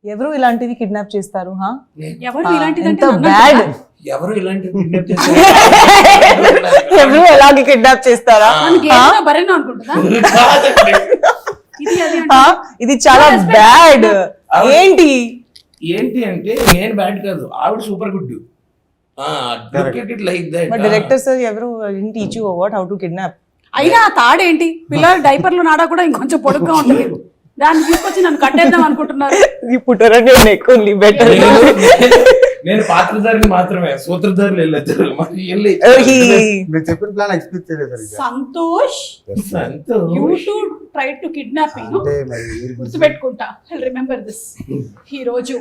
ఎవరు ఇలాంటివి కిడ్నాప్ చేస్తారు? ఎవరు ఇలాంటిది ఎంత బ్యాడ్. ఎవరు ఇలాంటి కిడ్నాప్ చేస్తారు? ఎవరు ఎలాగే కిడ్నాప్ చేస్తారా? బరేనో అనుకుంటుందా? ఇది చాలా బ్యాడ్. ఏంటి ఏంటి అంటే నేను బ్యాడ్ కాదు, ఆవిడ super good. Like that. Director sir ఎవరు teach you what how to kidnap? అయినా తాడేంటి, పిల్లలు డైపర్లు నాడా కూడా ఇంకొంచెం పొడుగ్గా ఉంటుంది, దాన్ని తీసుకొచ్చి నన్ను కట్టేద్దాం అనుకుంటున్నారు. బెటర్. నేను పాత్రధారిని మాత్రమే, సూత్రధారులు వెళ్ళొచ్చారు. మీరు చెప్పిన ప్లాన్ ఎక్స్పెక్ట్ చేయలేదు. Santosh you to try to kidnap me. గుర్తుపెట్టుకుంటా, రిమెంబర్ దిస్. ఈ రోజు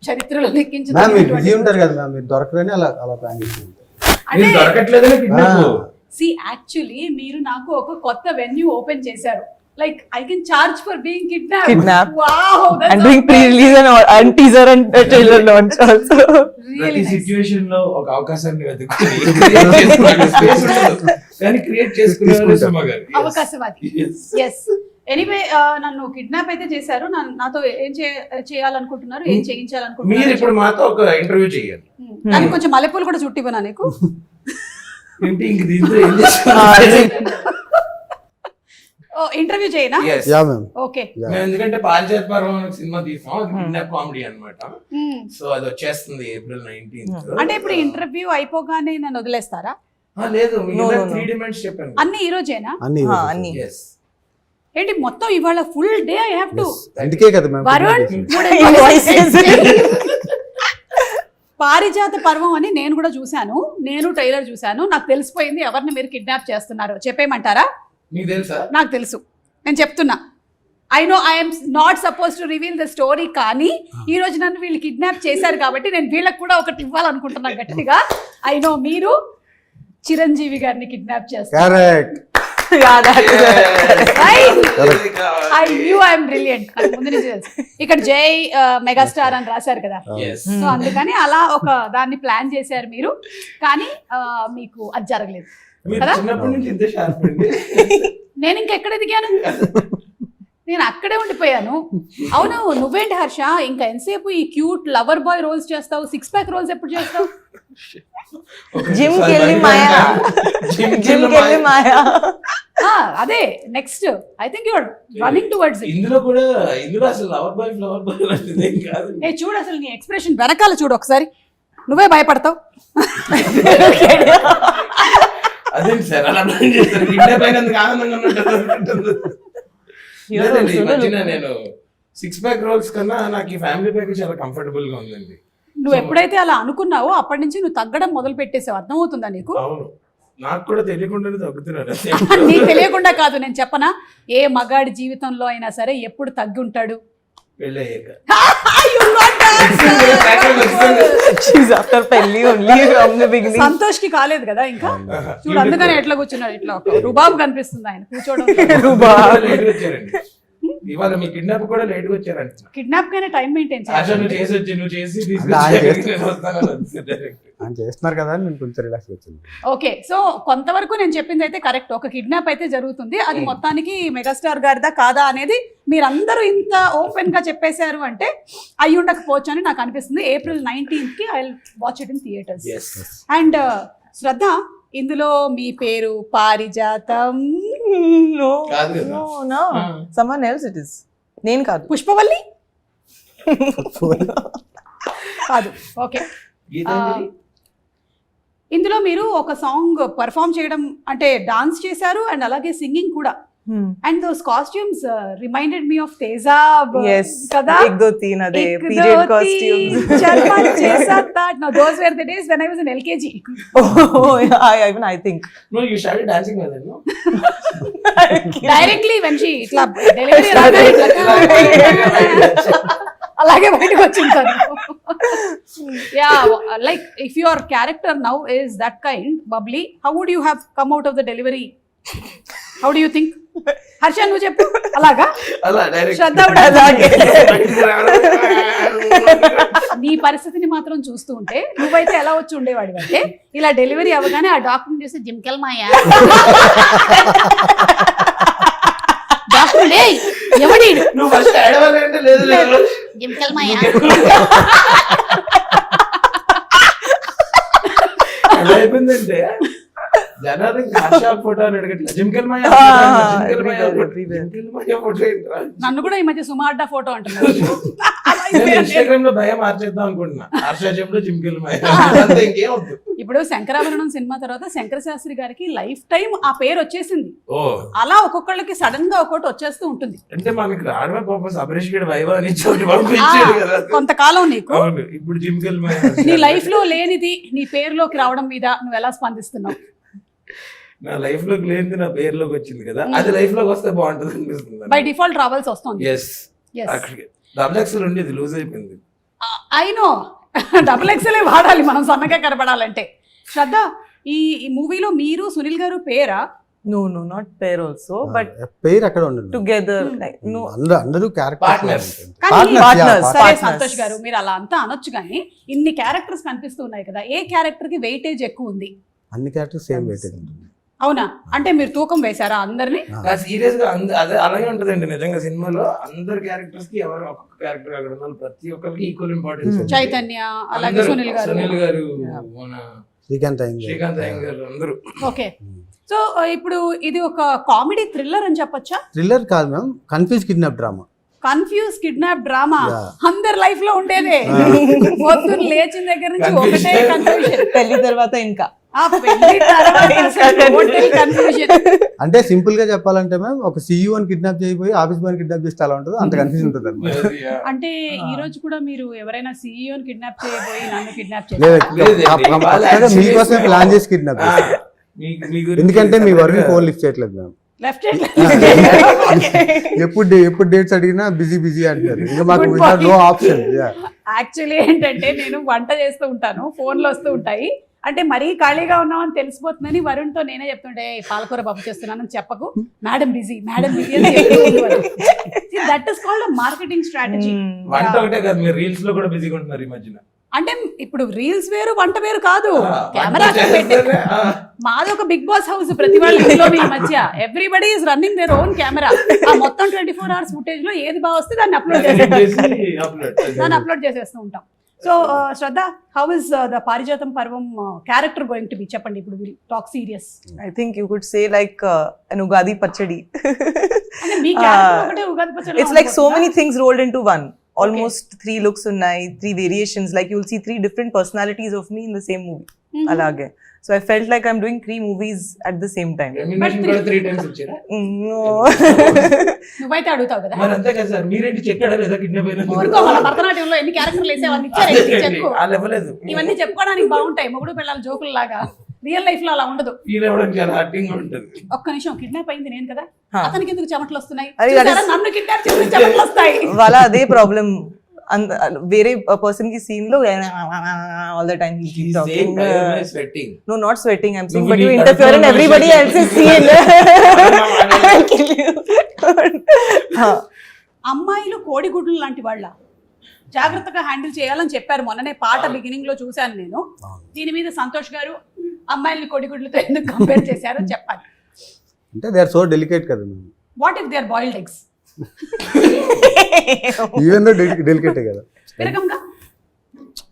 చరిత్రలో లెక్కించిన మీరు బిజీ ఉంటారు కదా మ్యామ్, మీరు దొరకదని అలా ప్లాన్ చేసి అంటే దొరకట్లేదని కిడ్నాప్. సి యాక్చువల్లీ మీరు నాకు ఒక కొత్త వెన్యూ ఓపెన్ చేశారు. Like I can charge for being kidnapped. Wow, that's and doing pre-release and teaser and trailer launch also. ప్రతి సిచ్యువేషన్ లో ఒక అవకాశాన్ని వెతుకుని కానీ క్రియేట్ చేసుకునేవారు సుమగారు. అవకాశవాది. yes. ఎనీవే నన్ను కిడ్నాప్ అయితే చేశారు. నాతో ఏం చేయాలనుకుంటున్నారు, ఏం చేయించాలనుకుంటున్నారు? మీరు ఇప్పుడు మాతో ఒక ఇంటర్వ్యూ చేయాలి. దానికి కొంచెం మల్లెపూలు కూడా చుట్టివనా నీకు? ఏంటి ఇంక దీంతో ఏం చేస్తున్నారు? ఇంటర్వ్యూ చేయనా? ఓకే. ఎందుకంటే పారిజాత పర్వం సినిమా తీసాం, అది కిడ్నాప్ కామెడీ అన్నమాట. సో అది వచ్చేస్తుంది April 19th. అంటే ఇప్పుడు ఇంటర్వ్యూ అయిపోగానే నన్ను వదిలేస్తారా? లేదు, 3 డిమాండ్స్ చెప్పాను. అన్ని ఈ రోజేనా? అన్ని. ఏంటి మొత్తం ఇవాళ full day I have to. అందుకే కదా మ్యామ్ వరుణ్ పారిజాత పర్వం అని నేను కూడా చూశాను, నేను ట్రైలర్ చూశాను. నాకు తెలిసిపోయింది ఎవరిని మీరు కిడ్నాప్ చేస్తున్నారో. చెప్పేయమంటారా? మీకు తెలుసా? నాకు తెలుసు, నేను చెప్తున్నా. I know I'm not suppose to reveal the story, కానీ ఈ రోజు నన్ను వీళ్ళు కిడ్నాప్ చేశారు కాబట్టి నేను వీళ్ళకి కూడా ఒకటి ఇవ్వాలనుకుంటున్నా గట్టిగా. ఐ నో మీరు చిరంజీవి గారిని కిడ్నాప్ చేస్తారు. బ్రిలియంట్. ముందు నుంచి తెలుసు. ఇక్కడ జై మెగాస్టార్ అని రాశారు కదా, సో అందుకని అలా ఒక దాన్ని ప్లాన్ చేశారు మీరు, కానీ మీకు అది జరగలేదు. నేను ఇంకెక్కడ ఎదిగాను? నేను అక్కడే ఉండిపోయాను. అవును, నువ్వేంటి హర్ష ఇంకా ఎంతసేపు ఈ క్యూట్ లవర్ బాయ్ రోల్స్ చేస్తావు? 6 ప్యాక్ రోల్స్ ఎప్పుడు చేస్తావు? జిమ్ కెళ్ళి మాయా. అదే next. I think your running towards it. ఇందులో అసలు లవర్ బాయ్ కాదు. చూడు అసలు నీ ఎక్స్ప్రెషన్ వెనకాల చూడు ఒకసారి, నువ్వే భయపడతావు. అదేంటి సార్ అలా ప్లాన్ చేస్తారు? కిడ్నాప్ అయినందుకు ఆనందంగా ఉన్నట్టు. నేను 6 ప్యాక్ రోల్స్ కన్నా నాకు ఈ ఫ్యామిలీ ప్యాక్ చాలా కంఫర్టబుల్ గా ఉందండి. నువ్వు ఎప్పుడైతే అలా అనుకున్నావో అప్పటి నుంచి నువ్వు తగ్గడం మొదలు పెట్టేసావు. అర్థమవుతుందా నీకు? అవును, నాకు కూడా తెలియకుండానే తగ్గుతున్నాను. నీకు తెలియకుండా కాదు, నేను చెప్పనా? ఏ మగాడి జీవితంలో అయినా సరే ఎప్పుడు తగ్గి ఉంటాడు? సంతోష్ కి కాలేదు కదా ఇంకా. చూడు అందుకని ఎట్లా కూర్చున్నాడు, ఇట్లా ఒక రుబాబు కనిపిస్తుంది ఆయన కూర్చోవడం. ఇవాళ మీ కిడ్నాప్ కూడా లేట్ గా వచ్చారంట. కిడ్నాప్ కైనా టైం మెయింటైన్ చేస్తున్నారు కదా, నేను కొంచెం రిలాక్స్ వచ్చింది. ఓకే, సో కొంతవరకు నేను చెప్పింది అయితే కరెక్ట్. ఒక కిడ్నాప్ అయితే జరుగుతుంది, అది మొత్తానికి మెగాస్టార్ గారిదా కాదా అనేది మీరందరూ ఇంత ఓపెన్ గా చెప్పేశారు అంటే అయి ఉండకపోవచ్చు అని నాకు అనిపిస్తుంది. April 19th కి I will watch it in theatres. And Shraddha, ఇందులో మీ పేరు పారిజాతం? someone else it is. నేను కాదు. పుష్పవల్లి కాదు. ఓకే, ఇందులో మీరు ఒక సాంగ్ పర్ఫామ్ చేయడం అంటే డాన్స్ చేశారు అండ్ అలాగే సింగింగ్ కూడా. And those costumes reminded me of Tezab. Yes, kada ek do teen ade period costumes. Charma chesa that. No, those were the days when I was in LKG. Oh yeah, even I think. No, you started dancing with her, no? Directly when she itla delivery అలాగే బయటకు వచ్చింటాను. Yeah, like if your character now is that kind bubbly, how would you have come out of the delivery? How do you think? Harsha నువ్వు చెప్పు. అలాగా శ్రద్ధ నీ పరిస్థితిని మాత్రం చూస్తూ ఉంటే నువ్వైతే ఎలా వచ్చి ఉండేవాడి అంటే, ఇలా డెలివరీ అవ్వగానే ఆ డాక్టర్ని చూసి జిమ్కెల్ మాయా డాక్టర్ ఎవడి నువ్వు ఫస్ట్ ఏడవాలంటే లేదు లేదు జింకల్ మాయ ఎలా అయిపోయిందంటే జనాలు ఫోటో అని అడగట్లేదు జింకల్ మాయ ఫోటో ఏంట్రా? నన్ను కూడా ఈ మధ్య సుమార్డా ఫోటో అంటున్నారు. ఇన్స్టాగ్రామ్ లో భయం మార్చేద్దాం అనుకుంటున్నా. హర్షాజంలో జింకల్ మాయ అంతే, ఇంకేం వద్దు. ఇప్పుడు శంకరాభరణం సినిమా తర్వాత శంకర శాస్త్రి గారికి లైఫ్ టైం ఆ పేరు వచ్చేసింది. ఓ అలా ఒక్కొక్కళ్ళకి సడన్ గా ఒక్కొక్కటి వచ్చేస్తూ ఉంటుంది. అంటే మనకి రావడమే పాప అభిరేష్ గడ వైవా అని చోటు పంపించాడు కదా. కొంతకాలం నీకు అవును, ఇప్పుడు జింకల్ మాయ నీ లైఫ్ లో లేనిది నీ పేరులోకి రావడం మీద నువ్వు ఎలా స్పందిస్తున్నావు? నా లైఫ్ లోకి లేనిది నా పేరులోకి వచ్చింది కదా, అది లైఫ్ లోకి వస్తే బాగుంటుంది అనిపిస్తుంది. బై డిఫాల్ట్ రావాల్సి వస్తుంది. ఎస్, అక్కడికి డబుల్ ఎక్స్ఎల్ ఉండేది లూజ్ అయిపోయింది. అయినో డబుల్ ఎక్స్ఎల్ వాడాలి మనం సన్నగా కనబడాలంటే. శ్రద్ధ, ఈ మూవీలో మీరు సునీల్ గారు పేరా? No, not pair also, but పేరు అక్కడ ఉండదు. together, like, no. అందరూ Partners. Partners. సరే Partners. సంతోష్ గారు, మీరు అలా అంతా అనొచ్చు కానీ ఇన్ని క్యారెక్టర్స్ కనిపిస్తూ ఉన్నాయి కదా, ఏ క్యారెక్టర్ కి వెయిటేజ్ ఎక్కువ ఉంది? అన్ని క్యారెక్టర్స్ సేమ్ వెయిటేజ్ ఉంటుంది. అవునా? అంటే మీరు తూకం వేశారా అందరినీ? సీరియస్ గా అదే అలాగే ఉంటదండి నిజంగా. సినిమాలో అందరు క్యారెక్టర్స్ కి ఎవరు ఒక్కొక్క క్యారెక్టర్ అక్కడ ఉన్నారు, ప్రతి ఒక్కరికి ఈక్వల్ ఇంపార్టెన్స్. చైతన్య, అలాగే సునీల్ గారు, మన శ్రీకాంత్ అయ్యంగార్ అందరూ. ఓకే, సో ఇప్పుడు ఇది ఒక కామెడీ థ్రిల్లర్ అని చెప్పొచ్చా? థ్రిల్లర్ కాదు ma'am, confuse kidnap drama. Confuse kidnap drama Yeah. అందరి లైఫ్ లో ఉండేదే. పొద్దున్న లేచిన దగ్గర నుంచి ఒకటే కన్ఫ్యూజన్. పెళ్లి తర్వాత ఇంకా కన్ఫ్యూజన్. అంటే సింపుల్ గా చెప్పాలంటే మ్యామ్, ఒక CEO అని కిడ్నాప్ చేయబోయి ఆఫీస్ బాయ్ కిడ్నాప్ చేస్తే అలా ఉంటుంది, అంత కన్ఫ్యూజన్ ఉంటుంది అనమాట. అంటే ఈ రోజు కూడా మీరు ఎవరైనా CEO ని కిడ్నాప్ చేయబోయి నన్ను కిడ్నాప్ లేదండి, మీకోసమే ప్లాన్ చేసి కిడ్నాప్ చేస్తారు. ఎందుకంటే మీ వర్క్ ఫోన్ లిఫ్ట్ చేయట్లేదు మ్యామ్. లెఫ్ట్ ఎప్పుడు డేట్స్ అడిగినా బిజీ అంటారు. ఇంకా మాకు నో ఆప్షన్. యాక్చువల్లీ ఏంటంటే నేను వంట చేస్తూ ఉంటాను, ఫోన్లు వస్తూ ఉంటాయి. అంటే మరీ ఖాళీగా ఉన్నామని తెలిసిపోతుందని వరుణ్తో నేనే చెప్తుంటే పాలకూర పప్పు చేస్తున్నానని చెప్పకు, మేడం బిజీ అని that is called marketing strategy. వంట ఒకటే కాదు, మీరు రీల్స్ లో కూడా బిజీగా ఉంటున్నారు ఈ మధ్యన. అంటే ఇప్పుడు రీల్స్ వేరు వంట వేరు కాదు, కెమెరా మాది ఒక బిగ్ బాస్ హౌస్. ప్రతి వాళ్ళ ఇంట్లో ఈ మధ్య everybody is running their own camera. ఆ మొత్తం 24 hours ఫుటేజ్ లో ఏది బాగా వస్తే దాన్ని అప్లోడ్ చేసేస్తూ ఉంటాం. So Shraddha, how is the పారిజాతం పర్వం క్యారెక్టర్ గోయింగ్ టు బి? చెప్పండి, ఇప్పుడు will talk serious. I think you could say like an Ugadi Pachadi. అంటే మీ క్యారెక్టర్ ఒకటే ఉగాది పచ్చడి. It's like so many things rolled into one. Almost 3 looks unnai, 3 variations. Like you'll see 3 different personalities of me in the same movie. Alage. So I felt like I'm doing 3 movies at the same time. Remuneration కూడా 3 times ఇచ్చారా? No. నువ్వైతే అడుగుతావు కదా. మరి అంతే కదా sir, మీరేంటి చెక్కాడా లేదా కిడ్నాప్ అయినా? ఊరుకో, మన భరతనాట్యంలో ఎన్ని క్యారెక్టర్లు వేసేవన్నీ ఇచ్చారు చెక్కు. ఆ లెవలేదు. ఇవన్నీ చెప్పుకోవడానికి బాగుంటాయి, మొగుడు పిల్లల జోకులు లాగా. రియల్ లైఫ్ లో అలా ఉండదు. ఫీల్ అవ్వడానికి చాలా హార్టింగ్ ఉంటుంది. ఒక్క నిమిషం, కిడ్నాప్ అయింది నేను కదా, అతనికి ఎందుకు చెమటలు వస్తున్నాయి? అది చూసారా, నన్ను కిడ్నాప్ చేసి చెమటలు వస్తాయి. Wala ade problem. వేరే పర్సన్ కి సీన్ లో all the time he keep He's talking. saying, "I am sweating." No, not sweating. I'm saying, No, but we you need interfere in control everybody on else's scene. I'll kill you. అమ్మాయిలు కోడిగుడ్లు లాంటి వాళ్ళ, జాగ్రత్తగా handle చేయాలని చెప్పారు. మొన్ననే పాట beginning లో చూశాను నేను. దీని మీద సంతోష్ గారు అమ్మాయిల్ని కోడిగుడ్లతో ఎందుకు కంపేర్ చేశారో చెప్పాలి. అంటే దే ఆర్ సో డెలికేట్ కదా ma'am. What if they are boiled eggs? Even though డెలికేటే కదా. విరగంగా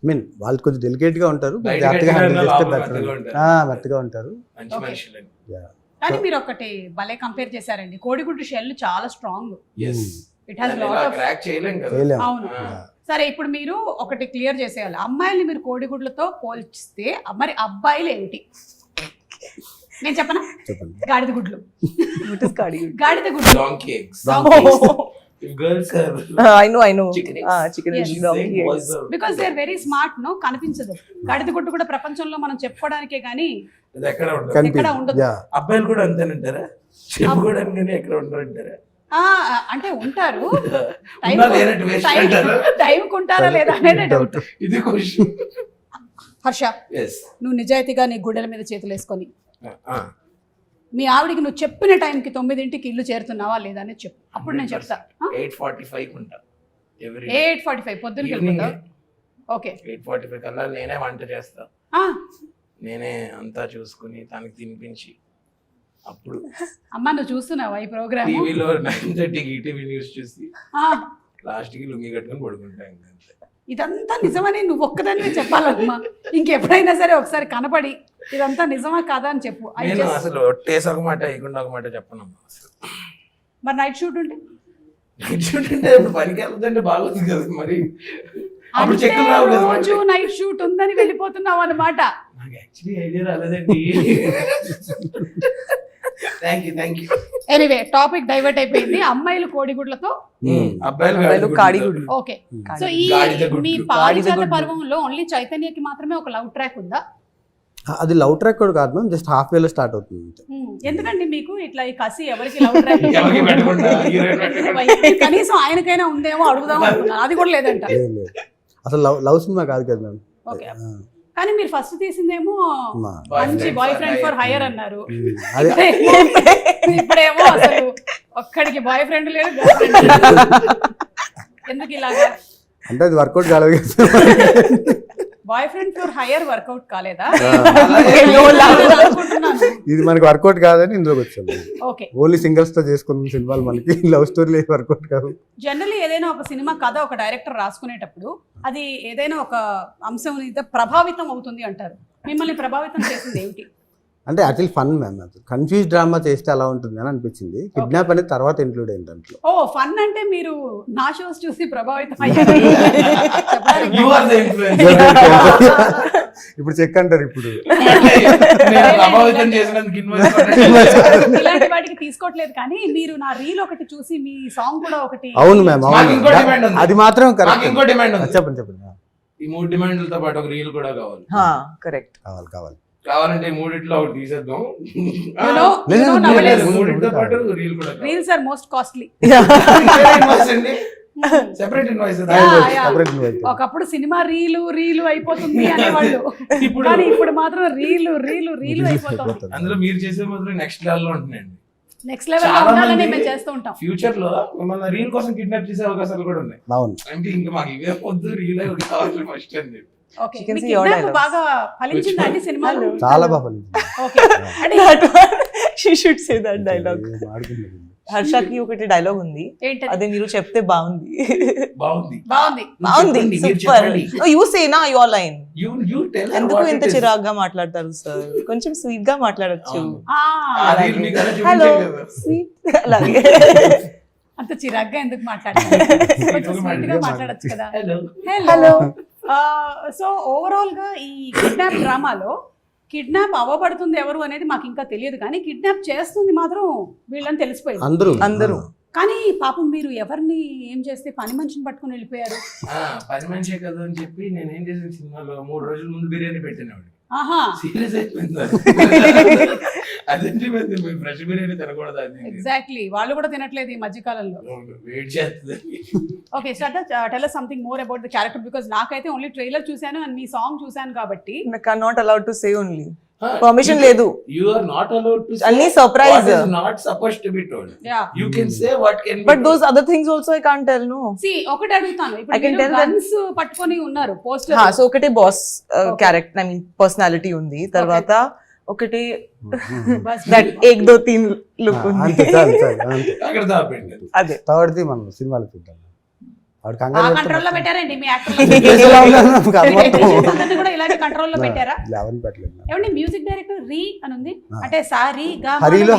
మీన్ వాళ్ళు కొంచెం డెలికేట్ గా ఉంటారు, బయట జాగ్రత్తగా హ్యాండిల్ చేస్తే లోపల బెటర్. మెత్తగా ఉంటారు. మెత్తగా ఉంటారు. మంచి మనుషులని. కానీ మీరు ఒకటి భలే కంపేర్ చేశారండి. కోడిగుడ్డు షెల్ చాలా strong. Yes. It has lot of. Crack చేయలేం కదా. చేయలేం. అవును. సరే, ఇప్పుడు మీరు ఒకటి క్లియర్ చేసేయాలి. అమ్మాయిల్ని మీరు కోడిగుడ్లతో పోల్చిస్తే మరి అబ్బాయిలు ఏమిటి? నేను చెప్పనా? చెప్పండి. గాడిద గుడ్లు. What is Kadi? గాడిద గుడ్లు. Donkey eggs. Donkey eggs. If girls are I know. Chicken eggs. Chicken Yes. eggs. she's Donkey saying eggs. boys are. Because they are very smart. No, కనిపించదు. గాడిద గుడ్డు కూడా ప్రపంచంలో మనం చెప్పుకోవడానికే గానీ ఇది ఎక్కడ ఉండదు. ఎక్కడ ఉండదు. యా, అబ్బాయిలు కూడా అంతేనంటారా? చెప్పుకోవడానికి కానీ ఎక్కడ ఉంటారంటారా? అంటే ఉంటారు, ఉన్నా లేనట్టు వేస్ట్ అంటారా? టైంకి ఉంటారా లేదా అనేది డౌట్. ఇది క్వశ్చన్. హర్ష, ఎస్. నువ్వు నిజాయితీగా నీ గుడ్డల మీద చేతులు వేసుకొని మీ ఆవిడికి నువ్వు చెప్పిన టైంకి 9ంటికి ఇల్లు చేరుతున్నావా లేదా అనేది చెప్పు. అప్పుడు నేను చెప్తా. 8:45 ఉంటా. 8:45 పొద్దున్నకి వెళ్ళిపోతావు. ఓకే, 8:45 కల్లా నేనే వంట చేస్తా. నేనే అంతా చూసుకుని తనకి తినిపించి అప్పుడు అమ్మ నువ్వు చూస్తున్నావా ఈ ప్రోగ్రామ్? టీవీలో 9:30 ఈటీవీ న్యూస్ చూసి లాస్ట్ కి లుంగి కట్టుకొని పడుకుంటా. ఇంకా ఇదంతా నిజమని నువ్వు ఒక్కదాన్ని చెప్పాలమ్మా. ఇంకెప్పుడైనా సరే ఒకసారి కనపడి ఇదంతా నిజమా కాదా అని చెప్పు. నేను అసలు ఒట్టేసి ఒక మాట వేయకుండా ఒక మాట చెప్పనమ్మా అసలు. మరి నైట్ షూట్ ఉంటే నైట్ షూట్ అంటే ఇప్పుడు పనికి వెళ్తుంటే బాగుంది కదా మరి. అప్పుడు చెక్కులు రావు కదా రోజు నైట్ షూట్ ఉందని వెళ్ళిపోతున్నావు అన్నమాట. నాకు యాక్చువల్లీ ఐడియా రాలేదండి. Thank you. Anyway topic divert అయిపోయింది. అమ్మాయిలు కోడిగుడ్లతో, అబ్బాయిలు కాడిగుడ్లు. ఓకే. సో ఈ మీ పారిజాత పర్వంలో ఓన్లీ చైతన్యకి మాత్రమే ఒక లవ్ ట్రాక్ ఉందా? అది లవ్ ట్రాక్ కూడా కాదు మ్యామ్, జస్ట్ హాఫ్ వేలో స్టార్ట్ అవుతుంది. ఎందుకండి మీకు ఇట్లా ఈ కసి ఎవరికి లవ్ ట్రాక్? కనీసం ఆయనకైనా ఉందేమో అడుగుదాం అనుకున్నాను, అది కూడా లేదంట. అసలు లవ్ సినిమా కాదు కదా మ్యామ్. ఓకే, కానీ మీరు ఫస్ట్ తీసిందేమో మంచి బాయ్ ఫ్రెండ్ ఫర్ హైయర్ అన్నారు. ఇప్పుడేమో అసలు ఒక్కడికి బాయ్ ఫ్రెండ్ లేడు, గర్ల్ ఫ్రెండ్ లేదు. ఎందుకు ఇలాగా? అంటే అది వర్కౌట్ కాలేదు. Boyfriend for hire work out కాలేదా? ఇది మనకి వర్కౌట్ కాదని ఇందులోకి వచ్చాము. ఓకే, ఓన్లీ సింగిల్స్ తో చేసుకున్న సినిమాలు మనకి లవ్ స్టోరీ వర్కౌట్ కాదు. జనరల్లీ ఏదైనా ఒక సినిమా కథ ఒక డైరెక్టర్ రాసుకునేటప్పుడు అది ఏదైనా ఒక అంశం ప్రభావితం అవుతుంది అంటారు. మిమ్మల్ని ప్రభావితం చేసింది ఏమిటి? అంటే యాక్చువల్లీ ఫన్ మ్యామ్, అది కన్ఫ్యూజ్ డ్రామా చేస్తే అలా ఉంటుంది అని అనిపించింది. కిడ్నాప్ అనేది తర్వాత ఇంక్లూడ్ అయింది దాంట్లో. ఓ ఫన్ అంటే మీరు నా షోస్ చూసి ప్రభావితం అయ్యారు. ఇప్పుడు చెక్ అంటారు. ఇప్పుడు ఇలాంటి వాటికి తీసుకోవట్లేదు, కానీ మీరు నా రీల్ ఒకటి చూసి మీ సాంగ్ కూడా ఒకటి. అవును మ్యామ్, అవును, అది మాత్రం కరెక్ట్. చెప్పండి. ఈ 3 డిమాండ్లతో పాటు ఒక రీల్ కూడా కావాలి. కరెక్ట్, కావాలంటే 3 ఒకటి తీసేద్దాం. మూడిటితో పాటు రీల్ కూడా. Reels are most costly. Separate invoice. ఒకప్పుడు సినిమా రీలు అయిపోతుంది అనేవాళ్ళు, కానీ ఇప్పుడు మాత్రం రీలు అయిపోతుంది. అందులో మీరు చేసే మాత్రం నెక్స్ట్ లెవెల్ లో ఉంటున్నాయండి. నెక్స్ట్ లెవెల్ లో ఉండాలని మేము చేస్తూ ఉంటాం. ఫ్యూచర్ లో మన రీల్ కోసం కిడ్నాప్ చేసే అవకాశాలు కూడా ఉన్నాయి. అంటే ఇంకా మాకు ఇవే పొద్దు రీల్ కావాలి ఫస్ట్ అని చెప్పి. ఓకే, మీకు కిడ్నాప్ బాగా ఫలించిందా అండి సినిమాలో? చాలా బాగా ఫలించింది. ఓకే, అంటే she should say that dialogue. హర్షకి ఒకటి డైలాగ్ ఉంది, అదే మీరు చెప్తే బాగుంది. సూపర్. యూ సే నా యువర్ లైన్. ఎందుకు ఇంత చిరాగ్గా మాట్లాడతారు సార్? కొంచెం స్వీట్ గా మాట్లాడచ్చు. హలో స్వీట్, అలాగే. అంత చిరాగ్గా ఎందుకు మాట్లాడారు? కొంచెం స్వీట్ గా మాట్లాడచ్చు కదా. హలో. సో ఓవరాల్ గా ఈ కిడ్నాప్ డ్రామాలో కిడ్నాప్ అవ్వబడుతుంది ఎవరు అనేది మాకు ఇంకా తెలియదు, కానీ కిడ్నాప్ చేస్తుంది మాత్రం వీళ్ళని తెలిసిపోయింది అందరూ. కానీ పాపం మీరు ఎవరిని ఏం చేస్తే పని మనిషిని పట్టుకుని వెళ్ళిపోయారు. పని మనిషే కదా అని చెప్పి నేను ఏం చేసిన సినిమాలో 3 రోజుల ముందు బిర్యానీ పెట్టినవాడు. సీరియస్ అయిపోయింది. అదేంటి ఫ్రెష్ బిర్యానీ తినకూడదు. ఎగ్జాక్ట్లీ, వాళ్ళు కూడా తినట్లేదు ఈ మధ్య కాలంలో. వెయిట్ చేస్తుంది. Okay, tell us something more about the character, because నాకైతే ఓన్లీ ట్రైలర్ చూశాను అండ్ మీ సాంగ్ చూశాను కాబట్టి. I'm not allowed to say only. Permission లేదు. You are not allowed to say. Only surprise. What is not supposed to be told. Yeah. You can say what can be. But those other things also I can't tell, no. See, ఒకటి అడుగుతాను. ఇప్పుడు మీరు guns పట్టుకొని ఉన్నారు poster. So ఒకటే boss character, I mean personality ఉంది. తర్వాత ఒకటి దట్ 1 2 3 లుక్ ఉంది. అక్కడ దాపండి. అదే థర్డ్ది మనం సినిమాలో చూద్దాం. కంట్రోల్లో పెట్టారండి మీ యాక్టర్లు కూడా ఇలాంటి కంట్రోల్లో పెట్టారా? ఏమండి మ్యూజిక్ డైరెక్టర్ రీ అని ఉంది, అంటే సారీ గా హరిలో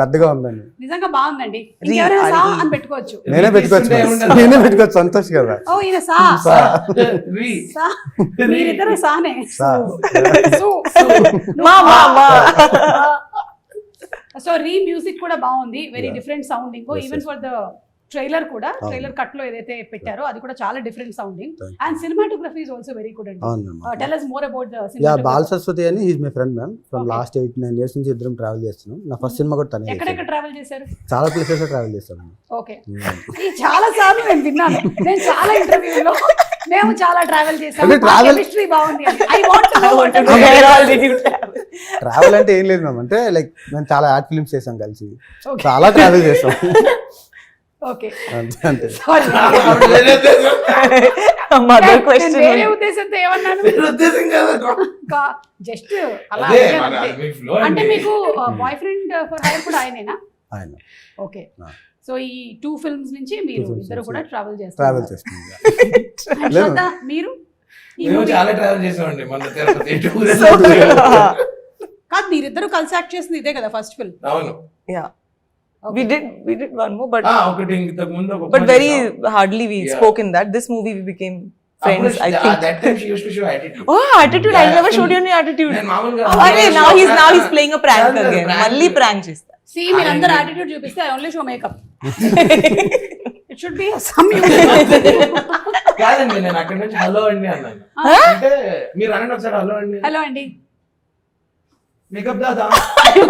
పెద్దగా ఉందండి. నిజంగా బాగుందండి. ఇంకెవరైనా సా అని పెట్టుకోవచ్చు. నేనే పెట్టుకోవచ్చు. సంతోష్ కదా. ఓ ఈయన సా, మీరిద్దరు సానే. సో రీ మ్యూజిక్ కూడా బాగుంది, very different sounding. Even for the trailer కూడా, ట్రైలర్ కట్ లో ఏదైతే పెట్టారో అది కూడా చాలా different sounding. And cinematography is also very good అండి. Tell us more about the cinematography. Bal Saraswathi అని he is my friend ma'am. From last 8-9 years నుంచి ఇద్దరం ట్రావెల్ చేస్తున్నాం. నా ఫస్ట్ సినిమా కూడా తనే. ఎక్కడెక్కడ ట్రావెల్ చేశారు? చాలా ప్లేసెస్ లో ట్రావెల్ చేశాను. ఓకే, చాలా సార్లు నేను విన్నాను, నేను చాలా ఇంటర్వ్యూలో మేము చాలా ట్రావెల్ చేసాము. కెమిస్ట్రీ బాగుంది. I want to know what travel అంటే ఏం లేదు మ్యామ్, అంటే లైక్ మేము చాలా యాడ్ ఫిల్మ్స్ చేసాం కలిసి, చాలా ట్రావెల్ చేసాం. ఓకే, అంతే. Mother నేను question. వేరే ఉద్దేశంతో ఏమన్నాను మీరు ఉద్దేశం కదా జస్ట్ అలా అదే అడిగాను మన అంతే. మీ flow అంటే అండి. మీకు బాయ్ ఫ్రెండ్ ఫర్ హైర్ కూడా ఆయనేనా? ఆయన ఓకే. ఆ. సో ఈ 2 ఫిల్మ్స్ నుంచి మీరు films ఇద్దరు నుంచి కూడా ట్రావెల్ ట్రావెల్ చేస్తారు. చేస్తుంది And లేదు. శ్రద్ధ, మీరు ఈ మేము movie- చాలా ట్రావెల్ చేసామండి మన తిరుపతి tour So, కాదు మీరిద్దరు కలిసి యాక్ట్ చేసింది ఇదే కదా ఫస్ట్ ఫిల్మ్. అవును yeah. We did one more, but ఒకటి ఇంతకు ముందు ఒక but very hardly we Yeah. spoke in that. This movie we became friends, I think. that time she used to show attitude. Oh, attitude! I Yeah, never showed full. you any attitude. నేను మామూలుగా Arey, now he's playing a prank Yeah, again. prank. Malli prank chesta. See, మీరందరూ attitude చూపిస్తే I only show makeup. It should be some కాదండి నేను అక్కడ నుంచి hello అండి అన్నాను. అంటే మీరు అనండి ఒకసారి హలో అండి. హలో అండి. Makeup Dada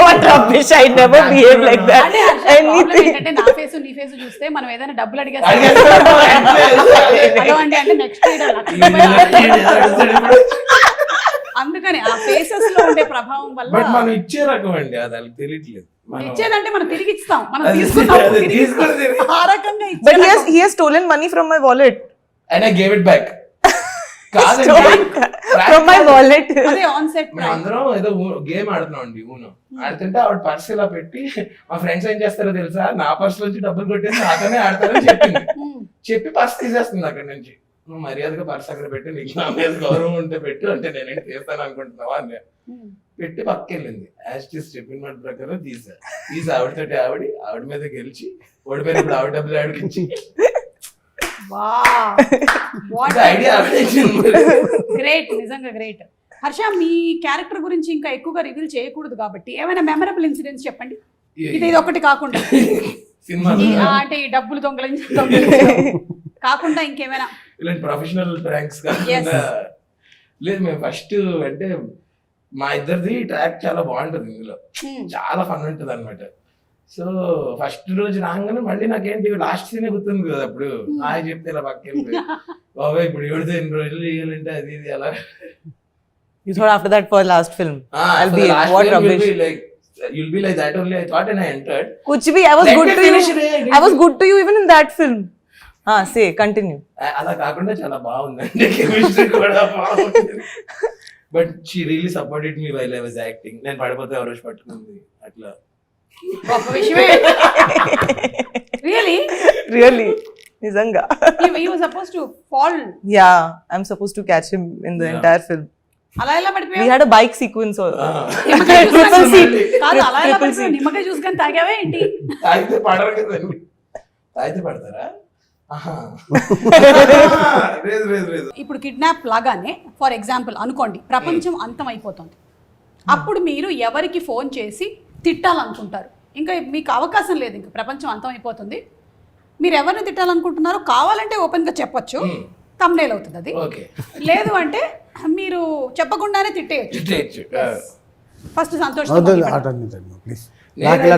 What rubbish! I never behave like that. అంటే ప్రాబ్లం Anything. ఏంటంటే నా ఫేస్ నీ ఫేస్ చూస్తే మనం ఏదైనా డబ్బులు అడిగేస్తాం. అడిగేస్తాను. హలో అండి అంటే నెక్స్ట్ అందుకని ఆ ఫేసెస్ లో ఉండే ప్రభావం బట్ వల్ల మనం ఇచ్చే రకం అండి అది వాళ్ళకి తెలియట్లేదు. మనం- ఇచ్చేదంటే మనం తిరిగి ఇస్తాం. మనం అది తీసుకున్నాం అది తిరిగి తీసుకొని ఇస్తాం. తిరిగి- ఆ రకంగా ఇచ్చే But రకం. he has stolen money from my wallet. And I gave it back. కాదండి Stolen from my wallet. అదే ఆన్ సెట్ మేము అందరం ఏదో గేమ్ ఆడుతున్నాం అండి ఊను ఆడుతుంటే ఆవిడ పర్స్ ఇలా పెట్టి మా ఫ్రెండ్స్ ఏం చేస్తారో తెలుసా నా పర్స్ నుంచి డబ్బులు కొట్టేసి నాతోనే ఆడతారని చెప్పింది. చెప్పి పర్స్ తీసేస్తుంది అక్కడ నుంచి. నువ్వు మర్యాదగా పర్స్ అక్కడ పెట్టి నీకు నా మీద గౌరవం ఉంటే పెట్టు అంటే నేనేంటి తీస్తాను అనుకుంటున్నావా అని పెట్టి పక్కకెళ్ళింది. యాజ్ చెప్పిన మాట ప్రకారం తీసి ఆవిడతోటి ఆవిడ మీద గెలిచి ఓడిపోయినప్పుడు ఆవిడ డబ్బులు ఆవిడకి ఇచ్చి ఐడియా గ్రేట్, నిజంగా గ్రేట్. హర్ష, మీ క్యారెక్టర్ గురించి ఇంకా ఎక్కువగా రివీల్ చేయకూడదు కాబట్టి ఏమైనా మెమరబుల్ ఇన్సిడెంట్స్ చెప్పండి. ఇది ఒకటి కాకుండా సినిమా అంటే ఈ డబ్బులు దొంగలించడం కాకుండా ఇంకేమైనా ఇలాంటి ప్రొఫెషనల్ ప్రాంక్స్ కాకుండా లేదు. మేము ఫస్ట్ అంటే మా ఇద్దరిది ట్రాక్ చాలా బాగుంటుంది, ఇందులో చాలా ఫన్ ఉంటుంది అనమాట. సో ఫస్ట్ రోజు రాగానే మళ్ళీ నాకేంటి లాస్ట్ సీన్ గుర్తుంది కదా, అప్పుడు ఆయన చెప్తే ఇలా పక్కకి బాబాయ్ ఇప్పుడు ఎవరితో ఎన్ని రోజులు చేయాలంటే అది ఇది అలా. You thought after that for last film. I'll be what rubbish. You'll be like that only. I thought and I entered. Kuch bhi, I was Let good me to finish you. it. I was good to you even in that film. Say, continue. అలా కాకుండా చాలా బాగుందండి, chemistry కూడా బాగుంది. But she really supported me while I was acting. నేను పడిపోతే ఎవరో పట్టుకుంది అట్లా. గొప్ప విషయమే. Really? Really? Nizanga. You were supposed to fall. Yeah, I'm supposed to catch him in the Yeah. entire film. అలా ఎలా We పడిపోయావు? had a bike sequence also. నిమ్మకాయ జ్యూస్ Triple కానీ- seat. కాదు, అలా ఎలా Triple పడిపోయావు? seat. నిమ్మకాయ జ్యూస్ కానీ తాగావే ఏంటి? తాగితే పడరు కదండి. తాగితే పడతారా? ఆహా. లేదు. ఇప్పుడు కిడ్నాప్ లాగానే ఫర్ ఎగ్జాంపుల్ అనుకోండి, ప్రపంచం అంతం అయిపోతుంది. అప్పుడు మీరు ఎవరికి ఫోన్ చేసి తిట్టాలనుకుంటారు? ఇంకా మీకు అవకాశం లేదు, ఇంకా ప్రపంచం అంతం అయిపోతుంది. మీరు ఎవరిని తిట్టాలనుకుంటున్నారో కావాలంటే ఓపెన్ గా చెప్పొచ్చు, తమ్నేల్ అవుతుంది అది. ఓకే. లేదు అంటే మీరు చెప్పకుండానే తిట్టేయచ్చు. ఫస్ట్ సంతోష్ ప్లీజ్ నాకు ఇలా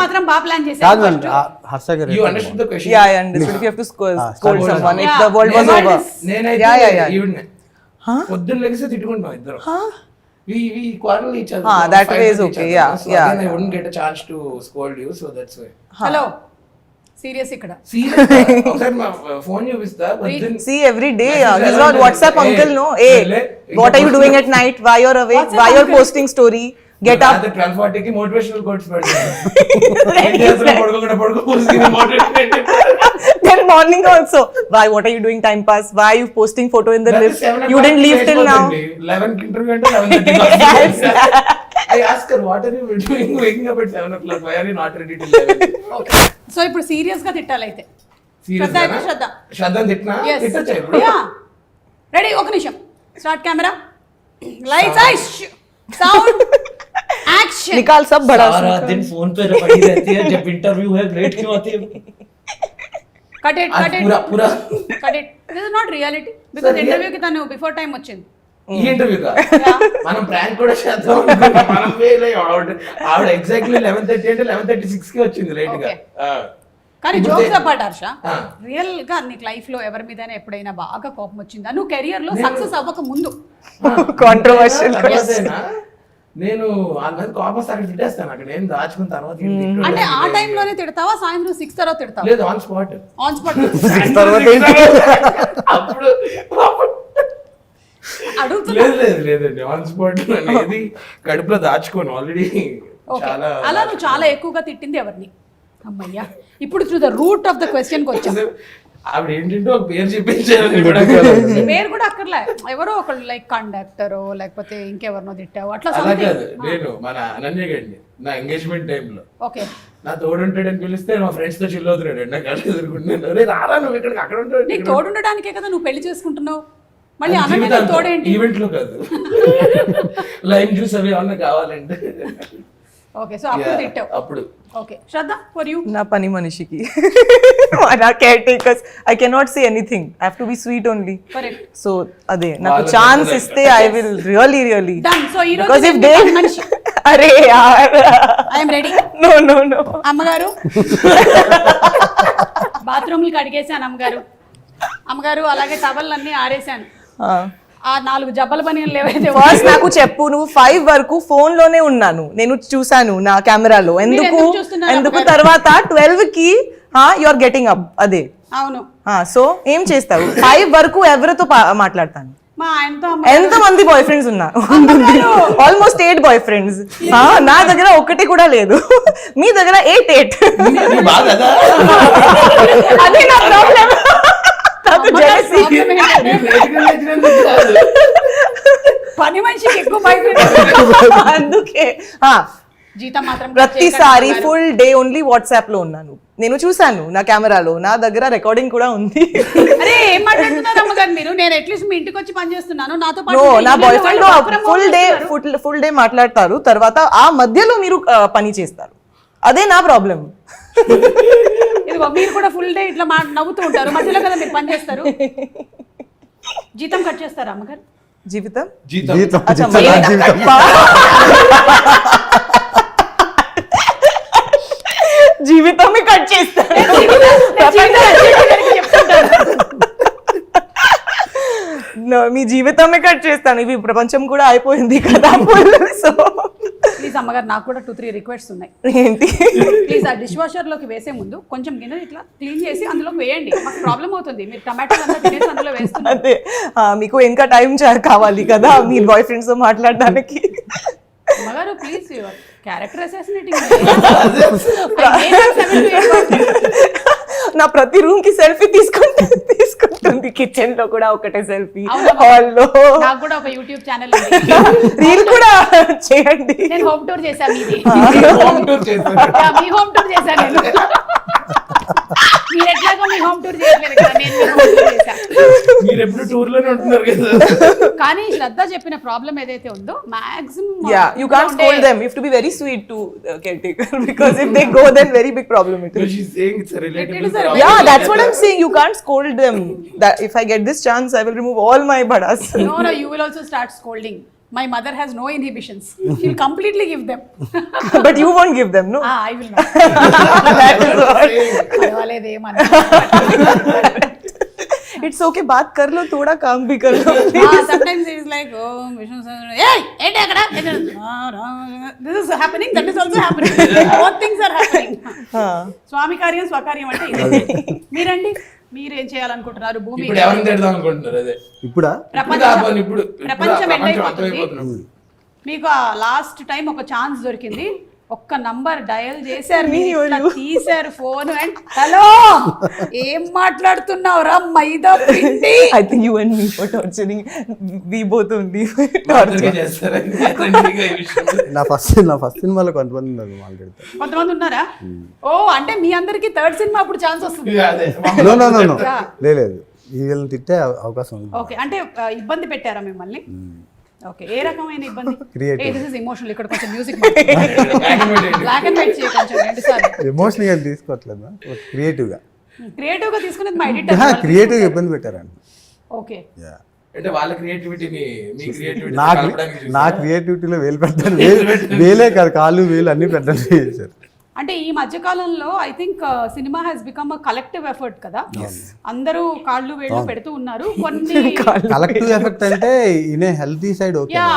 మాత్రం బాగా ప్లాన్ కాదు చేశారు. మేడం, హర్ష గారు You understood the question? Yeah, I understood. If you have to scold scold someone, if Yeah. the world was over. నేనైతే Yeah. ఈవిడ్ని Huh? పొద్దున్న లెగిసి తిట్టుకుంటాం ఇద్దరు. Huh? We quarrel each other. That Fight way is with each okay. other. Yeah, So yeah. again, I wouldn't get a chance to scold you, so that's why. Hello, serious ఇక్కడ. Serious? ఒకసారి మా phone చూపిస్తా పొద్దున్న. See, every day, Message he's ఎలా not ఉంటుంది? WhatsApp Hey, uncle, no. Hey, వెళ్ళే, what are you doing at night? Why you're awake? WhatsApp Why you're uncle. posting story? Get up. 12:40కి motivational quotes పెడతాను. పడుకోకుండా motivate. Then morning also. Why? What are you doing? Time pass. Why are you posting photo in the lift? You didn't leave till now. 11కి interview అంటే 11:30. I ask her, what are you doing waking up at 7 o'clock? Why are you not ready till 11? So ఇప్పుడు serious గా తిట్టాలైతే. Serious శ్రద్ధ అయితే గానా? శ్రద్ధ. శ్రద్ధని తిట్టినా? Yes. తిట్టొచ్చా ఇప్పుడు? Yeah. Ready, ఒక నిమిషం. Start camera. Lights, ice, sound, action. निकाल सब बड़ा. सारा दिन फोन पे पड़ी रहती है, जब इंटरव्यू है लेट क्यों आती है? Cut it, cut it. పూరా cut it. This is not reality. Because Sir, interview కి తను బిఫోర్ టైం వచ్చింది. ఈ ఇంటర్వ్యూ కా Yeah. మనం ప్రాంక్ కూడా చేద్దాం అనుకున్నాం. మనం ఆవిడ ఎగ్జాక్ట్లీ 11:30 అంటే 11:36 కి వచ్చింది లేట్ గా. Okay. కానీ ఇప్పుడు జోక్స్ అపార్ట్ హర్ష, ఆ. రియల్ గా నీకు లైఫ్ లో ఎవరి మీదైనా ఎప్పుడైనా బాగా కోపం వచ్చిందా? నువ్వు కెరియర్ లో సక్సెస్ అవ్వక ముందు. Controversial తర్వాతేనా? నేను వాళ్ళ మీద కోపం వస్తే అక్కడ తిట్టేస్తాను, అక్కడ ఏం దాచుకున్న తర్వాత ఏం తిట్టడం అంటే ఆ లేదు. టైంలోనే తిడతావా, సాయంత్రం 6 తర్వాత తిడతావా? లేదు, ఆన్ స్పాట్. ఆన్ స్పాట్ అప్పుడు అడుగుతున్నా. లేదండి, ఆన్ స్పాట్ అనేది కడుపులో దాచుకోను ఆల్రెడీ. ఓకే, చాలా అలా నువ్వు చాలా ఎక్కువగా తిట్టింది ఎవరిని? అమ్మయ్యా, ఇప్పుడు to the root of the question కి వచ్చాం. ఆవిడ ఏంటంటే ఒక పేరు చెప్పించారు. పేరు కూడా అక్కర్లే, ఎవరో ఒకళ్ళు లైక్ కండక్టరో లేకపోతే ఇంకెవరినో తిట్టావు అట్లా అలా something. కాదు, నేను మన అనన్య గండి నా ఎంగేజ్మెంట్ టైంలో ఓకే, నా తోడుంటాడని పిలిస్తే మా ఫ్రెండ్స్ తో చిల్ అవుతున్నాడు. నా కళ్ళు ఎదుర్కొంటున్నాను, రే రారా నువ్వు ఇక్కడికి, అక్కడ ఉంటాడు. నీకు తోడుండడానికే కదా నువ్వు పెళ్లి చేసుకుంటున్నావు, మళ్ళీ అనన్య తోడేంటి? ఈవెంట్ లో కాదు, లైమ్ జ్యూస్ అవి ఏమన్నా కావాలంటే. ఓకే, సో అప్పుడు తిట్టావు. అప్పుడు ఓకే, శ్రద్ధ ఫర్ యూ. నా పని మనిషికి నా caretakers I cannot say anything, I have to be sweet only. Correct, so అదే నాకు వాళ్ళ ఛాన్స్ దగ్గర ఇస్తే I will really done. So ఈ బికాజ్ రోజు ఇఫ్ దే మనిషి అరే యార్ ఐ యామ్ రెడీ. నో అమ్మగారు బాత్రూమ్లు కడిగేశాను అమ్మగారు. అమ్మగారు అలాగే టవల్లన్నీ ఆరేశాను. ఆ 4 జబ్బల పనిలు ఏవైతే ఫస్ట్ నాకు చెప్పు, నువ్వు 5 వరకు ఫోన్ లోనే ఉన్నాను, నేను చూసాను నా కెమెరాలో. ఎందుకు ఎందుకు చూస్తున్నారు ఎందుకు అమ్మగారు? తర్వాత 12 కి యు ఆర్ గెటింగ్ అప్ అదే. అవును, సో ఏం చేస్తావు? 5 వరకు ఎవరితో మాట్లాడతాను? మా ఆయనతో ఎంత మంది బాయ్ ఫ్రెండ్స్ ఉన్నారు? Almost 8 boyfriends. నా దగ్గర ఒకటి కూడా లేదు, మీ దగ్గర 8. నీ బాధ అదా? అదే నా ప్రాబ్లం. పని మనిషికి ఎక్కువ బయట అందుకే జీతం మాత్రం ప్రతిసారి ఫుల్ డే ఓన్లీ వాట్సాప్ లో ఉన్నాను. నేను చూసాను నా కెమెరాలో, నా దగ్గర రికార్డింగ్ కూడా ఉంది. అరే ఏం మాట్లాడుతున్నారు అమ్మగారు మీరు? నేను అట్లీస్ట్ మీ ఇంటికి వచ్చి పని చేస్తున్నాను, నాతో నో, నా బాయ్ ఫ్రెండ్ పాటు ఫుల్ డే మాట్లాడతారు, తర్వాత ఆ మధ్యలో మీరు పని చేస్తారు. అదే నా ప్రాబ్లం. ఇదిగో మీరు కూడా ఫుల్ డే ఇట్లా నవ్వుతూ ఉంటారు, మధ్యలో కదా మీరు పని చేస్తారు. జీతం కట్ చేస్తారా అమ్మగారు? జీవితం జీతం అచ్చా, జీవితమే కట్ చేస్తాను. మీ జీవితమే కట్ చేస్తాను. ఇవి ప్రపంచం కూడా అయిపోయింది కదా. సో ప్లీజ్ అమ్మగారు, నాకు కూడా 2-3 రిక్వెస్ట్స్ ఉన్నాయి. ఏంటి? ప్లీజ్ ఆ డిష్ వాషర్ లోకి వేసే ముందు కొంచెం గిన్నె ఇట్లా క్లీన్ చేసి అందులోకి వేయండి. మాకు ప్రాబ్లం అవుతుంది, మీరు టమాటోలు అంతా తినేసి అందులో వేస్తున్నారు. అదే మీకు ఇంకా టైం కావాలి కదా మీ బాయ్ ఫ్రెండ్స్ తో మాట్లాడడానికి. అమ్మగారు ప్లీజ్, క్యారెక్టర్ అసాసినేటింగ్. నా ప్రతి రూమ్ కి సెల్ఫీ తీసుకుంటుంది. కిచెన్ లో కూడా ఒకటే సెల్ఫీ, అవునా? హాల్ లో. నాకు కూడా ఒక యూట్యూబ్ ఛానల్ రీల్ కూడా చేయండి. నేను హోమ్ టూర్ చేశాను, మీది హోమ్ టూర్ చేశాను. మీ హోమ్ టూర్ చేశాను నేను. మీరు ఎట్లాగో మీ హోమ్ టూర్ చేయట్లేదు కదా, నేను మీ home tour చేశాను. మీరు ఎప్పుడు టూర్ లోనే ఉంటున్నారు కదా. కానీ శ్రద్ధ చెప్పిన ప్రాబ్లం ఏదైతే ఉందో maximum You can't scold them. You have to be very sweet to caretaker because if they go, then very big problem it is. She's saying it's a relatable It is a problem. Yeah, that's what I'm saying. You can't scold them. That if I get this chance, I will remove all my badas. No, you will also start scolding. My mother has no inhibitions. She'll completely give them. But you won't give them, no? I will not. That is what. పర్వాలేదేమన్నా. It's okay. बात कर लो, थोड़ा काम भी कर लो. Sometimes it is like, oh, Vishnu sir, hey, ఏంటి అక్కడ? This is happening, that is also happening. Both things are happening. స్వామి కార్యం స్వకార్యం అంటే ఇదే. మీరండి, మీరేం చేయాలనుకుంటున్నారు? భూమి ఇప్పుడు ఎవరిని తిడదాం అనుకుంటున్నారు? అదే ఇప్పుడా? ఇప్పుడు ప్రపంచం ఎండ్ అర్థమైపోతుంది. అయిపోతుంది. మీకు లాస్ట్ టైం ఒక ఛాన్స్ దొరికింది, ఒక్క నంబర్ డయల్ చేశారు, మీరు ఇట్లా తీశారు ఫోన్ అండ్ హలో ఏం మాట్లాడుతున్నావు రా మైదా పిండి. I think you and me for torturing. We both only. అందరికీ చేస్తారని ట్రెండింగ్ ఈ విషయంలో. నా ఫస్ట్ సినిమాలో కొంతమంది ఉన్నారు మాట్లాడితే. కొంతమంది ఉన్నారా? ఓ అంటే మీ అందరికి థర్డ్ సినిమా అప్పుడు ఛాన్స్ వస్తుంది. ఇక అదే నో లేదు, వీళ్ళని తిట్టే అవకాశం ఉంది. ఓకే, అంటే ఇబ్బంది పెట్టారా మిమ్మల్ని? ఓకే, ఏ రకమైన ఇబ్బంది? Creative. This is emotional. ఇక్కడ కొంచెం music black and white black and white చేయ కొంచెం 2 సార్లు. ఎమోషనల్ గా తీసుకోవట్లేదు, క్రియేటివ్ గా. క్రియేటివ్ గా తీసుకునేది మా ఎడిటర్. క్రియేటివ్ గా ఇబ్బంది పెట్టారండి. ఓకే, అంటే వాళ్ళ క్రియేటివిటీని మీ క్రియేటివిటీ నా క్రియేటివిటీలో వేలు పెట్టారు. వేలే కాదు, కాళ్ళు వేలు అన్ని పెట్టారు చేశారు. అంటే ఈ మధ్య కాలంలో I think cinema has become a collective effort కదా, అందరూ కాళ్ళు వేళ్ళు పెడుతూ ఉన్నారు. కొన్ని కలెక్టివ్ ఎఫెక్ట్ అంటే ఇనే హెల్తీ సైడ్ ఓకే, యా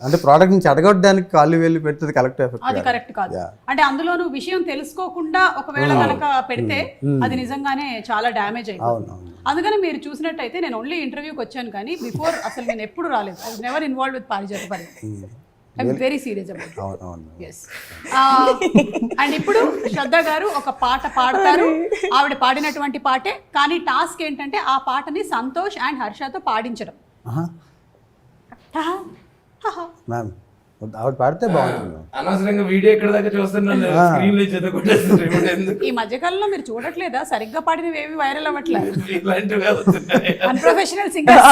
అంటే ప్రోడక్ట్ నుంచి అడగొట్టడానికి కాళ్ళు వేలు పెడుతుంది కలెక్టివ్ ఎఫెక్ట్. అది కరెక్ట్ కాదు. అంటే అందులోనూ విషయం తెలుసుకోకుండా ఒకవేళ కనుక పెడితే అది నిజంగానే చాలా డ్యామేజ్ అయిపోతుంది. అందుకని మీరు చూసినట్టయితే నేను ఓన్లీ ఇంటర్వ్యూకి వచ్చాను కానీ బిఫోర్ అసలు నేను ఎప్పుడు రాలేదు. I was never involved with Parijatha Parvam. I'm very serious about it. yes. And ఇప్పుడు శ్రద్ధ గారు ఒక పాట పాడతారు. ఆవిడ పాడినటువంటి పాటే, కానీ టాస్క్ ఏంటంటే ఆ పాటని సంతోష్ అండ్ హర్షతో పాడించడం. మ్యామ్ ఆవిడ పాడితే బాగుంటుంది. అనవసరంగా వీడియో ఎక్కడ దాకా చూస్తున్నాను, స్క్రీన్ లో చెదగొట్టేస్తున్నారు. ఎందుకు ఈ మధ్యకాలంలో మీరు చూడట్లేదా, సరిగ్గా పాడినవి ఏవి వైరల్ అవ్వట్లేదు. ఇలాంటివి అవుతున్నాయి. అన్ప్రొఫెషనల్ సింగర్స్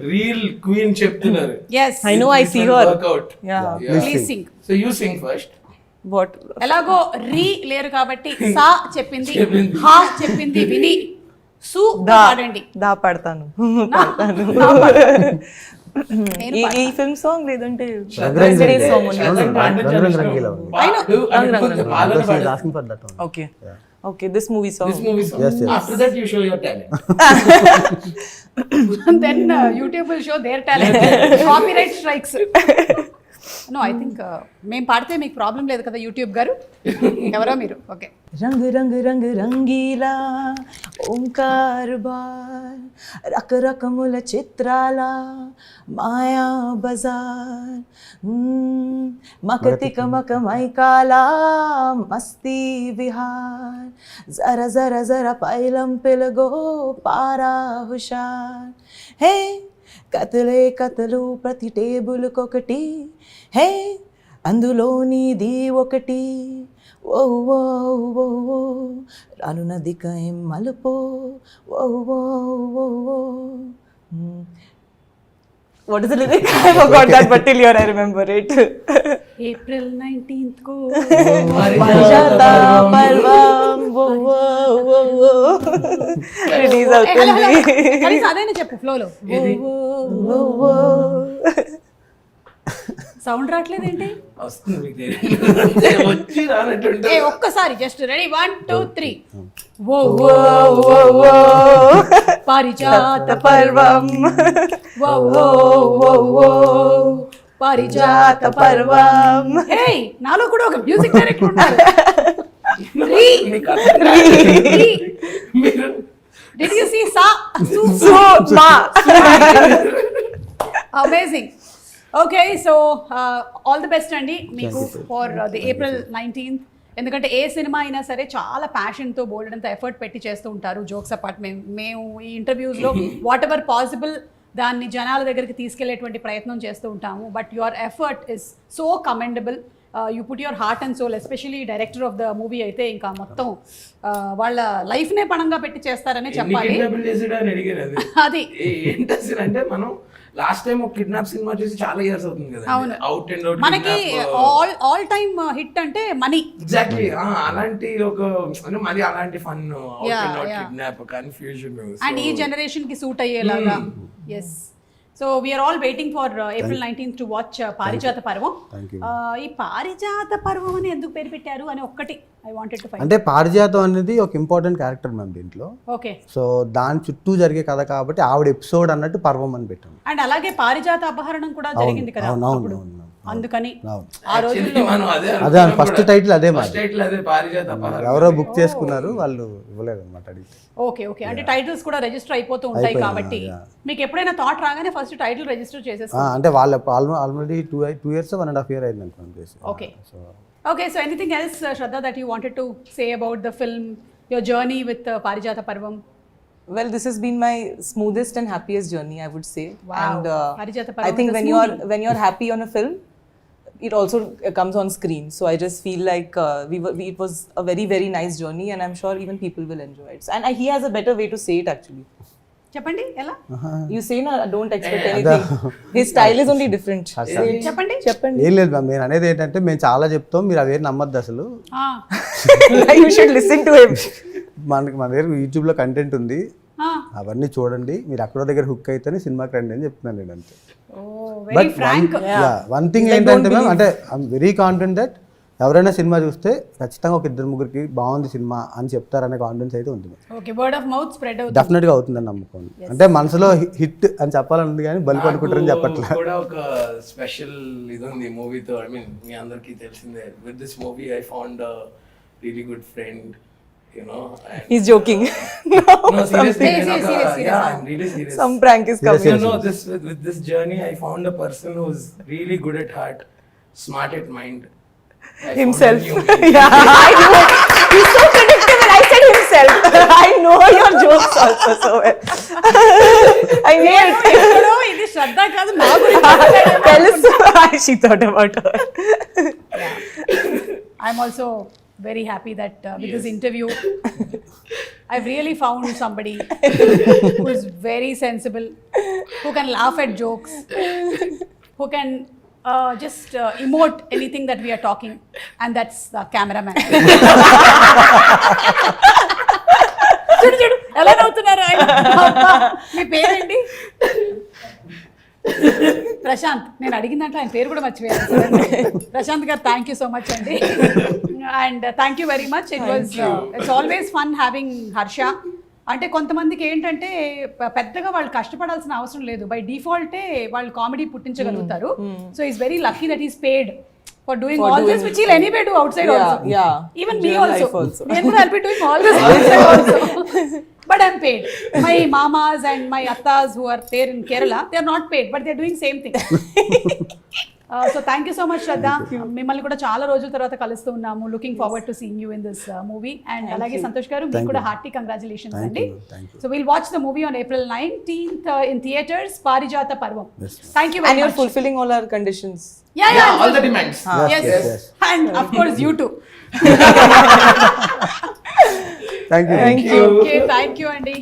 రీల్ క్వీన్ చెప్తున్నారు. yes I know, I see her. Workout. Yeah. Please sing. So you sing first. What? ఎలాగో రీ లేరు కాబట్టి సా చెప్పింది, హా చెప్పింది విని సు పాడండి. దా పాడతాను. నా పాడండి. ఈ ఫిల్మ్ సాంగ్ లేదంటే Rang song Rangeela asking for that one. Okay, this movie song. Yes. After that you show your talent. Then YouTube will show their talent. Copyright strikes. No, I think మేము పాడితే మీకు ప్రాబ్లం లేదు కదా యూట్యూబ్ గారు. ఎవరో మీరు. Okay. रंग रंग रंग रंगीला ओंकार बार रक रकमुल चित्राला माया बजार मकतिक मकमैकाला मस्ती विहार जरा जरा जरा पैलम पिलगो पारा हुशार हे కతలే కతలు ప్రతి టేబుల్ కొకటి హే అందులోనిది ఒకటి ఓ ఓ ఓ ఓ రానున్నది కయం మలుపో ఓ ఓ ఓ ఓ. What is the lyric? I forgot that, but till here I remember it. April 19th को పారిజాత పర్వం ఓ ఓ ఓ ఓ రిలీజ్ అవుతుంది. కనీసం అదైనా చెప్పు ఫ్లోలో. సౌండ్ రావట్లేదేంటి? వస్తుంది మీకు తెలియదు. వచ్చి రానట్టుంటే ఏ ఒక్కసారి జస్ట్ రెడీ 1 2 3 ఓ ఓ ఓ ఓ పారిజాత పర్వం ఓ ఓ ఓ ఓ పారిజాత పర్వం. హే నాలో కూడా ఒక మ్యూజిక్ డైరెక్టర్ ఉన్నారు. మీకు అర్థం మీరు Did you see sa so మా amazing. Okay, so all the best అండి మీకు ఫర్ ది ఏప్రిల్ 19th. ఎందుకంటే ఏ సినిమా అయినా సరే చాలా ప్యాషన్తో బోల్డ్ అంత ఎఫర్ట్ పెట్టి చేస్తూ ఉంటారు. జోక్స్ అపార్ట్ మేము ఈ ఇంటర్వ్యూస్లో వాట్ ఎవర్ పాసిబుల్ దాన్ని జనాల దగ్గరికి తీసుకెళ్లేటువంటి ప్రయత్నం చేస్తూ ఉంటాము. But your effort is so commendable. You put your heart and soul. Especially director of the movie అయితే ఇంకా మొత్తం వాళ్ళ లైఫ్నే పణంగా పెట్టి చేస్తారనే చెప్పాలి. అది ఏంటి అంటే మనం లాస్ట్ టైం ఒక కిడ్నాప్ సినిమా చూసి చాలా ఇయర్స్ అవుతుంది కదా. అవును. అవుట్ అండ్ అవుట్ మనకి ఆల్ టైమ్ హిట్ అంటే మనీ. ఎగ్జాక్ట్లీ అలాంటి ఒక మరి అలాంటి fun out and out kidnap confusion and ఈ జనరేషన్ కి సూట్ అయ్యేలాగా. Yes. So we are all waiting for April 19th to watch Parijatha Parvam. ఈ పారిజాత పర్వం అని ఎందుకు పేరు పెట్టారు అని ఒక్కటి ఐ వాంటెడ్ టు ఫైండ్. అంటే పారిజాతం అనేది ఒక ఇంపార్టెంట్ క్యారెక్టర్ మ్యామ్ దీంట్లో. ఓకే. సో దాని చుట్టూ జరిగే కథ కాబట్టి ఆవిడ ఎపిసోడ్ అన్నట్టు పర్వం అని పెట్టాం. అండ్ అలాగే పారిజాత అపహరణం కూడా జరిగింది కదా అప్పుడు. అందుకని ఆ రోజుల్లో అదే ఫస్ట్ టైటిల్ అదే పారిజాత ఎవరో బుక్ చేసుకున్నారు, వాళ్ళు ఇవ్వలేదు అన్నమాట అడిగితే. Okay okay. అంటే టైటిల్స్ కూడా రిజిస్టర్ అయిపోతూ ఉంటాయి కాబట్టి మీకు ఎప్పుడైనా థాట్ రాగానే ఫస్ట్ టైటిల్ రిజిస్టర్ చేసేస్తారు. అంటే వాళ్ళు ఆల్రెడీ 2 years 1.5 years అయింది అనుకోండి. Okay. Okay, so anything else, Shraddha, that you wanted to say about the film, your journey with Parijata Parvam? Well, this has been my smoothest and happiest journey, I would say. Wow. And Parijata Parvam I think is a when you're happy on a film, it also comes on screen. So I just feel like it was a very, very nice journey, and I'm sure even people will enjoy it. And he has a better way to say it actually. చెప్పండి ఎలా? You say na, don't expect anything. His style is only different. చెప్పండి. ఏం లేదు ma'am, నేను అనేది ఏంటంటే మేము చాలా చెప్తాం, మీరు అవేం నమ్మద్దు అసలు. You should listen to him. మన దగ్గర యూట్యూబ్లో కంటెంట్ ఉంది, అవన్నీ చూడండి, మీరు అక్కడో దగ్గర హుక్ అయితేనే సినిమాకి రండి అని చెప్తున్నాను నేను అంతే. Very frank. వన్ థింగ్ ఏంటంటే మ్యామ్, అంటే ఐఎమ్ వెరీ కాన్ఫిడెంట్ దట్ ఎవరైనా సినిమా చూస్తే ఖచ్చితంగా ఒక ఇద్దరు ముగ్గురికి బాగుంది సినిమా అని చెప్తారనే కాన్ఫిడెన్స్ అయితే ఉంటుంది. Okay, word of mouth spread అవుతుంది. డెఫినెట్గా అవుతుందని నమ్మకం. అంటే మనసులో హిట్ అని చెప్పాలని ఉంది కానీ బల్బ్ అనుకుంటారని చెప్పట్లే. కూడా ఒక స్పెషల్ ఇది ఉంది మూవీతో. ఐ మీన్ మీ అందరికీ తెలిసిందే, with this movie I found really good friend, you know. He's joking. No, seriously. Serious. Yeah, I'm really serious. Some prank is coming. You know, with this journey, I found a person who's really good at heart, smart at mind. I found Himself. a new me. Yeah, I know. He's so predictable. I said himself. I know your jokes also so well. I knew it. ఎక్కడో ఇది శ్రద్ధ కాదు, నా గురించి Tells she thought about her. I'm also very happy that with this interview, I've really found somebody who is very sensible, who can laugh at jokes, who can just emote anything that we are talking, and that's the cameraman. చూడు ఎలా నవ్వుతున్నారు ఆయన. అబ్బా, మీ పేరేంటి? ప్రశాంత్. నేను అడిగిన దాంట్లో ఆయన పేరు కూడా మర్చిపోయాను. ప్రశాంత్ గారు, థ్యాంక్ యూ సో మచ్ అండి. And thank you very much. It's always fun having Harsha. అంటే కొంతమందికి ఏంటంటే పెద్దగా వాళ్ళు కష్టపడాల్సిన అవసరం లేదు, బై డిఫాల్టే వాళ్ళు కామెడీ పుట్టించగలుగుతారు. So is very lucky that is paid for doing all this, which he'll anyway do outside also. Yeah. Even me Real also. life also. I'll be doing all this outside also. But I'm paid. My mamas and my attas who are there in Kerala, they are not paid, but they are doing same thing. So thank you so much, Shraddha. మిమ్మల్ని కూడా చాలా రోజుల తర్వాత కలుస్తూ ఉన్నాము. Looking forward to seeing you in this movie. And అలాగే సంతోష్ గారు, మీకు కూడా హార్టీ కంగ్రాచులేషన్స్ అండి. So will watch the movie on April 19th in theaters, పారిజాత పర్వం. Thank you very And you're much. fulfilling all our conditions. Yeah, All the demands. Yes. Yes. And of course you too. Thank you. Thank you. Okay, thank you, Andy.